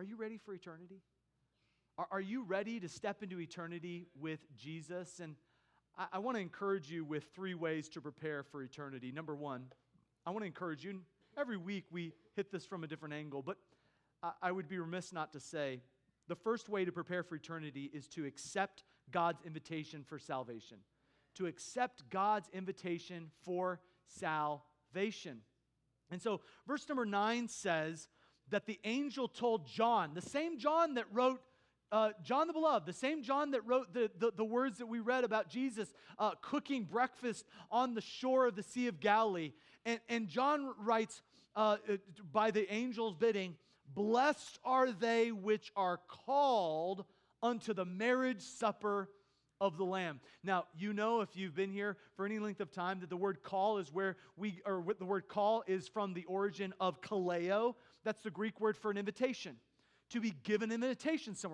you ready for eternity? Are you ready to step into eternity with Jesus? And I want to encourage you with 3 ways to prepare for eternity. Number 1, I want to encourage you, and every week we hit this from a different angle, but I would be remiss not to say, the first way to prepare for eternity is to accept God's invitation for salvation. To accept God's invitation for salvation. And so, verse number 9 says that the angel told John, the same John that wrote John the Beloved, the same John that wrote the words that we read about Jesus cooking breakfast on the shore of the Sea of Galilee. And John writes, by the angel's bidding, "Blessed are they which are called unto the marriage supper of the Lamb." Now, you know, if you've been here for any length of time, that the word call is the word call is from the origin of kaleo. That's the Greek word for an invitation. To be given an invitation somewhere.